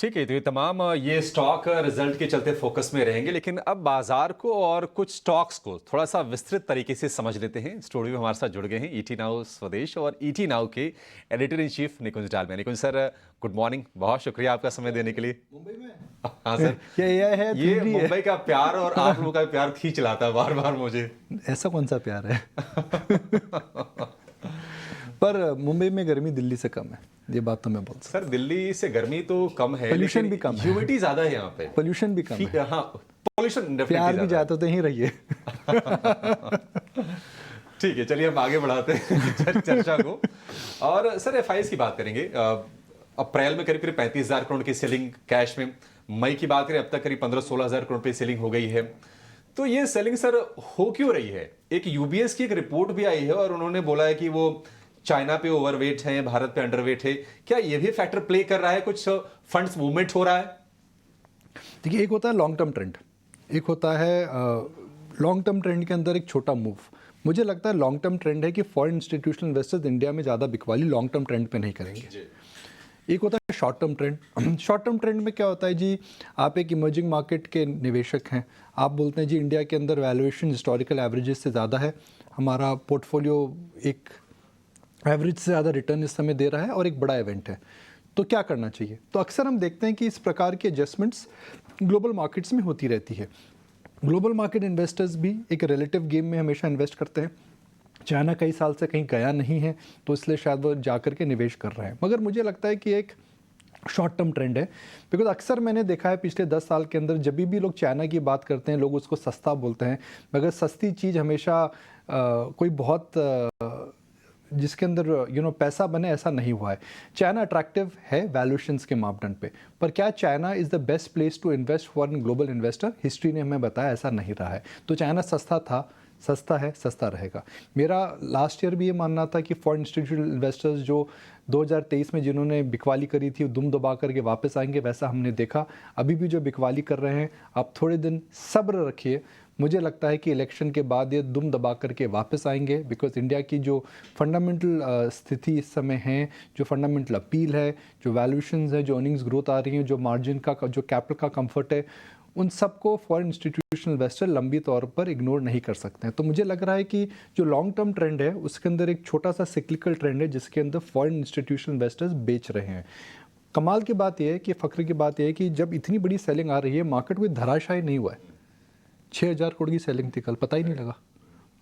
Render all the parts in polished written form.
ठीक है, तो ये तमाम ये स्टॉक रिजल्ट के चलते फोकस में रहेंगे, लेकिन अब बाजार को और कुछ स्टॉक्स को थोड़ा सा विस्तृत तरीके से समझ लेते हैं। स्टूडियो में हमारे साथ जुड़ गए हैं ईटी नाउ स्वदेश और ईटी नाउ के editor in chief Nikunj Dalmia. Nikunj sir, good morning, बहुत शुक्रिया आपका समय देने के लिए। मुंबई में हाँ सर, ये है ये मुंबई का प्यार और आप लोगों का प्यार खींच लाता है बार बार मुझे। ऐसा कौन सा प्यार है? पर मुंबई में गर्मी दिल्ली से कम है, ये बात तो मैं बोल सकता सर, दिल्ली से गर्मी तो कम है, पोल्यूशन भी कम है, ह्यूमिडिटी ज्यादा है यहाँ पे, पोल्यूशन भी कम है। हाँ, पोल्यूशन प्यार भी जाते तो ही रहिए। ठीक है, चलिए हम आगे बढ़ाते हैं चर्चा को। और सर, एफआईएस की बात करेंगे। अप्रैल में करीब करीब 35,000 करोड़ की सेलिंग कैश में, मई की बात करें अब तक करीब 15-16,000 करोड़ पे सेलिंग हो गई है। तो ये सेलिंग सर हो क्यों रही है? एक यूबीएस की एक रिपोर्ट भी आई है और उन्होंने बोला है कि वो चाइना पे ओवरवेट है, भारत पे अंडरवेट है। क्या ये भी फैक्टर प्ले कर रहा है? कुछ फंड्स मूवमेंट हो रहा है? देखिए, एक होता है लॉन्ग टर्म ट्रेंड, एक होता है लॉन्ग टर्म ट्रेंड के अंदर एक छोटा मूव। मुझे लगता है लॉन्ग टर्म ट्रेंड है कि फॉरेन इंस्टीट्यूशनल इन्वेस्टर्स इंडिया में ज़्यादा बिकवाली लॉन्ग टर्म ट्रेंड पे नहीं करेंगे। एक होता है short term trend. Short term trend में क्या होता है जी, आप एक इमर्जिंग मार्केट के निवेशक हैं, आप बोलते हैं जी इंडिया के अंदर वैल्यूएशन हिस्टोरिकल एवरेजेस से ज़्यादा है, हमारा पोर्टफोलियो एक एवरेज से ज़्यादा रिटर्न इस समय दे रहा है और एक बड़ा इवेंट है, तो क्या करना चाहिए? तो अक्सर हम देखते हैं कि इस प्रकार की एडजस्टमेंट्स ग्लोबल मार्केट्स में होती रहती है। ग्लोबल मार्केट इन्वेस्टर्स भी एक रिलेटिव गेम में हमेशा इन्वेस्ट करते हैं। चाइना कई साल से कहीं गया नहीं है, तो इसलिए शायद वो जा कर के निवेश कर रहे हैं, मगर मुझे लगता है कि एक शॉर्ट टर्म ट्रेंड है। बिकॉज अक्सर मैंने देखा है पिछले 10 साल के अंदर जब भी लोग चाइना की बात करते हैं, लोग उसको सस्ता बोलते हैं, मगर सस्ती चीज़ हमेशा कोई बहुत जिसके अंदर पैसा बने, ऐसा नहीं हुआ है। चाइना अट्रैक्टिव है वैल्यूएशंस के मापदंड पे, पर क्या China is the best place to invest for an global investor? History ने हमें बताया ऐसा नहीं रहा है। तो चाइना सस्ता था, सस्ता है, सस्ता रहेगा। मेरा लास्ट ईयर भी ये मानना था कि फॉरेन इंस्टीट्यूशनल इन्वेस्टर्स जो 2023 में जिन्होंने बिकवाली करी थी दुम दबा करके वापस आएंगे, वैसा हमने देखा। अभी भी जो बिकवाली कर रहे हैं, आप थोड़े दिन सब्र रखिए। मुझे लगता है कि इलेक्शन के बाद ये दुम दबा करके वापस आएंगे, बिकॉज इंडिया की जो फंडामेंटल स्थिति इस समय है, जो फंडामेंटल अपील है, जो वैल्यूएशंस है, जो अर्निंग्स ग्रोथ आ रही है, जो मार्जिन का, जो कैपिटल का कंफर्ट है, उन सबको फॉरेन इंस्टीट्यूशनल इन्वेस्टर लंबी तौर पर इग्नोर नहीं कर सकते हैं। तो मुझे लग रहा है कि जो लॉन्ग टर्म ट्रेंड है उसके अंदर एक छोटा सा सिक्लिकल ट्रेंड है, जिसके अंदर फॉरेन इंस्टीट्यूशनल इन्वेस्टर्स बेच रहे हैं। कमाल की बात यह है कि फ़ख्र की बात यह है कि जब इतनी बड़ी सेलिंग आ रही है, मार्केट कोई धराशायी नहीं हुआ है। 6,000 करोड़ की सेलिंग थी कल, पता ही नहीं लगा।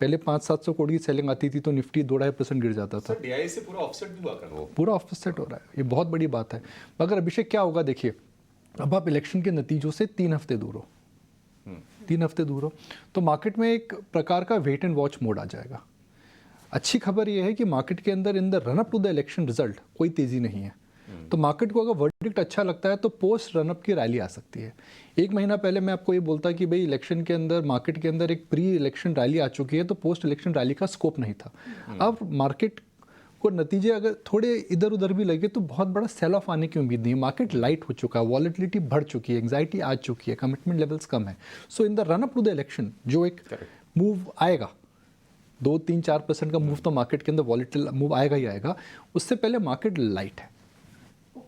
पहले 500-700 करोड़ की सेलिंग आती थी तो निफ्टी 2-2.5% गिर जाता था। DI से पूरा ऑफसेट भी हुआ कर, पूरा ऑफसेट हो रहा है, ये बहुत बड़ी बात है। मगर अभिषेक क्या होगा, देखिए अब आप इलेक्शन के नतीजों से 3 हफ्ते दूर हो, 3 हफ्ते दूर हो, तो मार्केट में एक प्रकार का वेट एंड वॉच मोड आ जाएगा। अच्छी खबर यह है कि मार्केट के अंदर in the run up to the election result कोई तेज़ी नहीं है। तो मार्केट को अगर वर्डिक्ट अच्छा लगता है तो पोस्ट रनअप की रैली आ सकती है। एक महीना पहले मैं आपको ये बोलता कि भाई इलेक्शन के अंदर, मार्केट के अंदर एक प्री इलेक्शन रैली आ चुकी है, तो पोस्ट इलेक्शन रैली का स्कोप नहीं था। अब मार्केट को नतीजे अगर थोड़े इधर उधर भी लगे तो बहुत बड़ा सेल ऑफ आने की उम्मीद नहीं है। मार्केट लाइट हो चुका है, वॉलेटिलिटी बढ़ चुकी है, एंग्जाइटी आ चुकी है, कमिटमेंट लेवल्स कम है। So in the run up to the election जो एक मूव आएगा, 2-3-4% का मूव तो मार्केट के अंदर वॉलेटिल मूव आएगा ही आएगा, उससे पहले मार्केट लाइट है।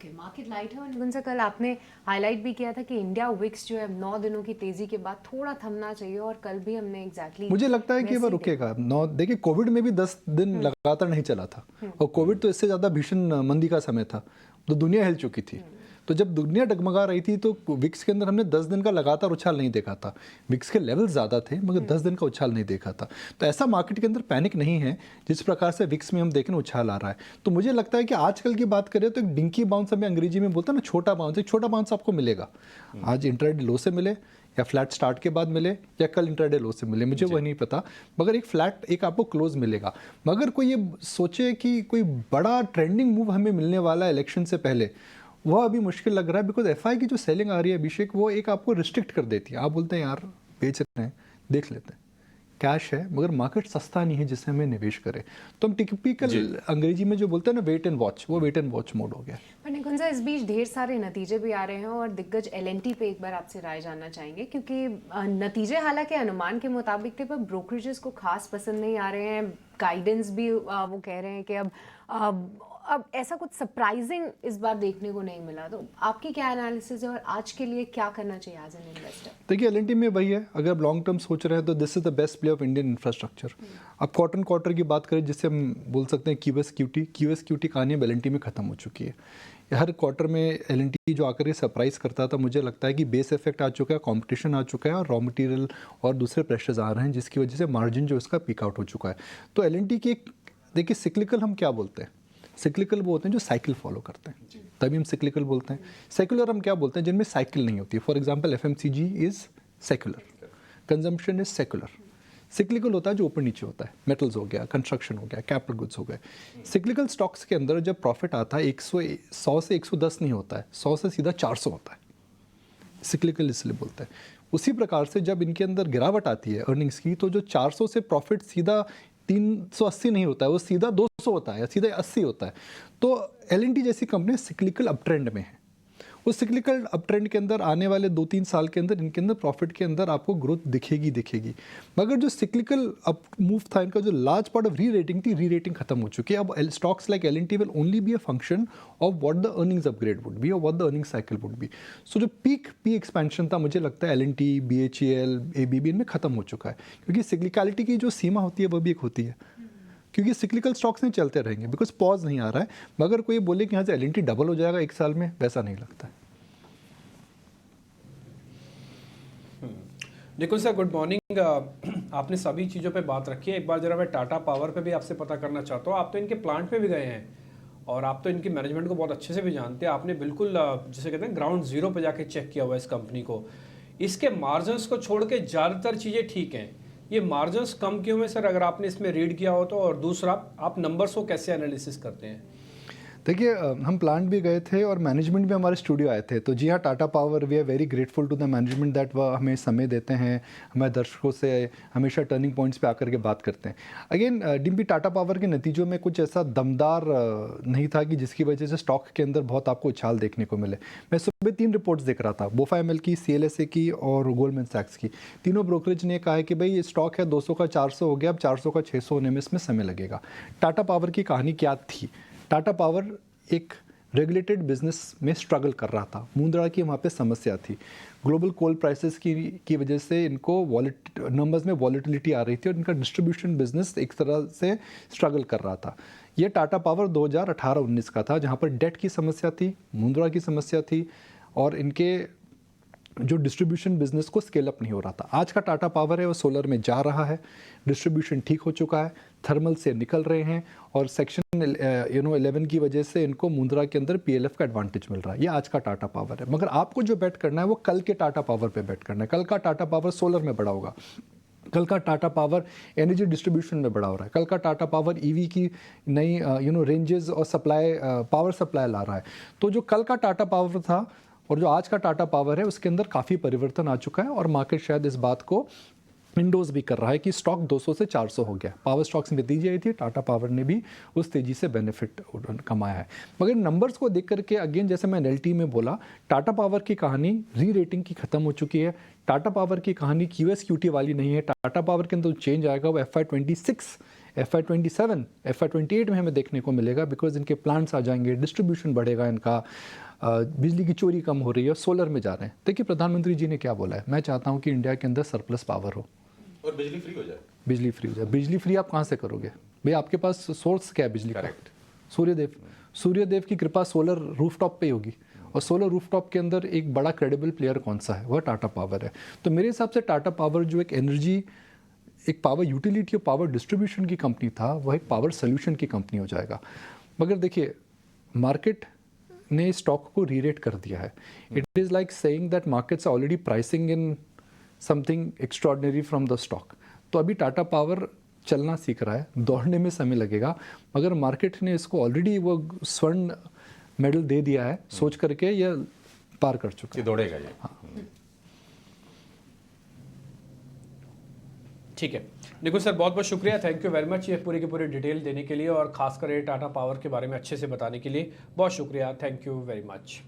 मार्केट लाइट है। और निकुंज सर, कल आपने हाईलाइट भी किया था कि इंडिया विक्स जो है 9 दिनों की तेजी के बाद थोड़ा थमना चाहिए, और कल भी हमने एग्जैक्टली मुझे लगता है कि वह रुकेगा। देखिए कोविड में भी 10 दिन लगातार नहीं चला था, और कोविड तो इससे ज़्यादा भीषण मंदी का समय था, तो दुनिया हिल चुकी थी। तो जब दुनिया डगमगा रही थी तो विक्स के अंदर हमने 10 दिन का लगातार उछाल नहीं देखा था। विक्स के लेवल ज़्यादा थे मगर 10 दिन का उछाल नहीं देखा था। तो ऐसा मार्केट के अंदर पैनिक नहीं है जिस प्रकार से विक्स में हम देखें उछाल आ रहा है। तो मुझे लगता है कि आजकल की बात करें तो एक डिंकी बाउंस, हमें अंग्रेजी में बोलते हैं ना छोटा बाउंस, एक छोटा बाउंस आपको मिलेगा। आज इंट्राडे लो से मिले या फ्लैट स्टार्ट के बाद मिले या कल इंट्राडे लो से मिले, मुझे वह नहीं पता, मगर एक फ्लैट एक आपको क्लोज मिलेगा। मगर कोई ये सोचे कि कोई बड़ा ट्रेंडिंग मूव हमें मिलने वाला है इलेक्शन से पहले, वह अभी मुश्किल लग रहा है। बिकॉज एफआई की जो सेलिंग आ रही है अभिषेक, वो एक आपको रिस्ट्रिक्ट कर देती है। आप बोलते हैं यार बेच रहे हैं, देख लेते हैं, कैश है, मगर मार्केट सस्ता नहीं है जिससे हमें निवेश करें। तो हम टिपिकल अंग्रेजी में जो बोलते हैं ना वेट एंड वॉच, वो वेट एंड वॉच मोड हो गया। पर निकुंज सर, इस बीच ढेर सारे नतीजे भी आ रहे हैं, और दिग्गज एलएनटी पे एक बार आपसे राय जानना चाहेंगे, क्योंकि नतीजे हालांकि अनुमान के मुताबिक थे, पर ब्रोकरेजेस को खास पसंद नहीं आ रहे हैं। गाइडेंस भी वो कह रहे हैं कि अब ऐसा कुछ सरप्राइजिंग इस बार देखने को नहीं मिला, तो आपकी क्या एनालिसिस है और आज के लिए क्या करना चाहिए एज एन इन्वेस्टर? देखिए एल में वही है, अगर आप लॉन्ग टर्म सोच रहे हैं तो this is the best play of Indian infrastructure. अब क्वार्टर की बात करें जिससे हम बोल सकते हैं क्यूएसक्यूटी कहानी अब एल में ख़त्म हो चुकी है। हर क्वार्टर में एल जो आकर के सरप्राइज करता था, मुझे लगता है कि बेस इफेक्ट आ चुका है, कंपटीशन आ चुका है और रॉ मटेरियल और दूसरे प्रेशर्स आ रहे हैं, जिसकी वजह से मार्जिन जो इसका पीक आउट हो चुका है। तो एल की एक देखिए सिक्लिकल हम क्या बोलते हैं, सिक्लिकल वो होते हैं जो साइकिल फॉलो करते हैं, तभी हम सिक्लिकल बोलते हैं। सेकुलर हम क्या बोलते हैं, जिनमें साइकिल नहीं होती। For example FMCG is secular, consumption is secular. Cyclical होता है जो ऊपर नीचे होता है, मेटल्स हो गया, कंस्ट्रक्शन हो गया, कैपिटल गुड्स हो गए। सिक्लिकल स्टॉक्स के अंदर जब प्रॉफिट आता है 100 से 110 नहीं होता है, 100 से सीधा 400 होता है, सिक्लिकल इसलिए बोलते हैं। उसी प्रकार से जब इनके अंदर गिरावट आती है अर्निंग्स की, तो जो 400 से प्रॉफिट सीधा 380 नहीं होता है, वो सीधा 200 होता है या सीधा 80 होता है। तो एल&टी जैसी कंपनी सिक्लिकल अप ट्रेंड में है। उस सिक्लिकल अप ट्रेंड के अंदर आने वाले 2-3 साल के अंदर इनके अंदर प्रॉफिट के अंदर आपको ग्रोथ दिखेगी। मगर जो सिक्लिकल अप मूव था इनका, जो large part of rerating थी, री रेटिंग खत्म हो चुकी है। अब stocks like L&T will only be a function of what the earnings upgrade would be और what the earning cycle would be. So जो पीक एक्सपेंशन था, मुझे लगता है एल&टी, BHEL, ABB इनमें खत्म हो चुका है, क्योंकि सिक्लिकलिटी की जो सीमा होती है वो भी एक होती है, क्योंकि सिक्लिकल स्टॉक्स नहीं चलते रहेंगे, बिकॉज पॉज नहीं आ रहा है। मगर कोई बोले कि यहाँ से एल&टी डबल हो जाएगा 1 साल में, वैसा नहीं लगता है। Nikul sir, good morning. आपने सभी चीज़ों पे बात रखी है। एक बार जरा मैं टाटा पावर पे भी आपसे पता करना चाहता हूँ। आप तो इनके प्लांट पे भी गए हैं और आप तो इनकी मैनेजमेंट को बहुत अच्छे से भी जानते हैं। आपने बिल्कुल जिसे कहते हैं ग्राउंड जीरो पे जाके चेक किया हुआ है इस कंपनी को। इसके मार्जिन्स को छोड़ के ज़्यादातर चीज़ें ठीक हैं, ये मार्जिन्स कम क्यों है सर, अगर आपने इसमें रीड किया हो तो? और दूसरा, आप नंबर्स को कैसे एनालिसिस करते हैं? देखिए हम प्लांट भी गए थे और मैनेजमेंट भी हमारे स्टूडियो आए थे। तो जी हाँ, Tata power, we are very grateful to the management that वह हमें समय देते हैं, हमारे दर्शकों से हमेशा टर्निंग पॉइंट्स पे आकर के बात करते हैं। अगेन डिम्पी, टाटा पावर के नतीजों में कुछ ऐसा दमदार नहीं था कि जिसकी वजह से स्टॉक के अंदर बहुत आपको उछाल देखने को मिले। मैं सुबह 3 रिपोर्ट्स देख रहा था, बोफा एमएल की, CLSA की और गोल्डमैन सैक्स की। तीनों ब्रोकरेज ने कहा है कि भाई ये स्टॉक है 200 का 400 हो गया, अब 400 का 600 होने में इसमें समय लगेगा। टाटा पावर की कहानी क्या थी? टाटा पावर एक रेगुलेटेड बिजनेस में स्ट्रगल कर रहा था, मुद्रा की वहाँ पे समस्या थी, ग्लोबल कोल प्राइसेस की वजह से इनको नंबर्स में वॉलेटिलिटी आ रही थी और इनका डिस्ट्रीब्यूशन बिजनेस एक तरह से स्ट्रगल कर रहा था। ये टाटा पावर 2018-19 का था, जहाँ पर डेट की समस्या थी, मुद्रा की समस्या थी और इनके जो डिस्ट्रीब्यूशन बिजनेस को स्केल अप नहीं हो रहा था। आज का टाटा पावर है वो सोलर में जा रहा है, डिस्ट्रीब्यूशन ठीक हो चुका है, थर्मल से निकल रहे हैं और सेक्शन 11 की वजह से इनको मुद्रा के अंदर PLF का एडवांटेज मिल रहा है। ये आज का टाटा पावर है। मगर आपको जो बेट करना है वो कल के टाटा पावर पे बेट करना है। कल का टाटा पावर सोलर में बड़ा होगा, कल का टाटा पावर एनर्जी डिस्ट्रीब्यूशन में बड़ा हो रहा है, कल का टाटा पावर EV की नई रेंजेस और सप्लाई, पावर सप्लाई ला रहा है। तो जो कल का टाटा पावर था और जो आज का टाटा पावर है उसके अंदर काफ़ी परिवर्तन आ चुका है और मार्केट शायद इस बात को इंडोज भी कर रहा है कि स्टॉक 200 से 400 हो गया। पावर स्टॉक्स में तेजी आई थी, टाटा पावर ने भी उस तेजी से बेनिफिट कमाया है। मगर नंबर्स को देख करके अगेन, जैसे मैं एल&टी में बोला, टाटा पावर की कहानी री रेटिंग की खत्म हो चुकी है। टाटा पावर की कहानी QSQT वाली नहीं है। टाटा पावर के अंदर चेंज आएगा वो FY26, FY27, FY28 में हमें देखने को मिलेगा, बिकॉज इनके प्लांट्स आ जाएंगे, डिस्ट्रीब्यूशन बढ़ेगा इनका, बिजली की चोरी कम हो रही है और सोलर में जा रहे हैं। देखिए प्रधानमंत्री जी ने क्या बोला है, मैं चाहता हूँ कि इंडिया के अंदर सरप्लस पावर हो और बिजली फ्री हो जाए। बिजली फ्री हो जाए। बिजली फ्री आप कहाँ से करोगे भाई? आपके पास सोर्स क्या है बिजली का? सूर्यदेव की कृपा सोलर रूफटॉप पे होगी और सोलर रूफटॉप के अंदर एक बड़ा क्रेडिबल प्लेयर कौन सा है? वह टाटा पावर है। तो मेरे हिसाब से टाटा पावर जो एक एनर्जी, एक पावर यूटिलिटी और पावर डिस्ट्रीब्यूशन की कंपनी था, वह एक पावर सोल्यूशन की कंपनी हो जाएगा। मगर देखिए मार्केट ने स्टॉक को रीरेट कर दिया है। It is like saying that markets are already pricing in something extraordinary from the stock. तो अभी टाटा पावर चलना सीख रहा है, दौड़ने में समय लगेगा, मगर मार्केट ने इसको ऑलरेडी वो स्वर्ण मेडल दे दिया है, सोच करके ये पार कर चुका है, दौड़ेगा ये। हाँ। ठीक है निकुल सर, बहुत बहुत शुक्रिया, थैंक यू वेरी मच ये पूरी की पूरी डिटेल देने के लिए और खासकर ये टाटा पावर के बारे में अच्छे से बताने के लिए बहुत शुक्रिया, थैंक यू वेरी मच।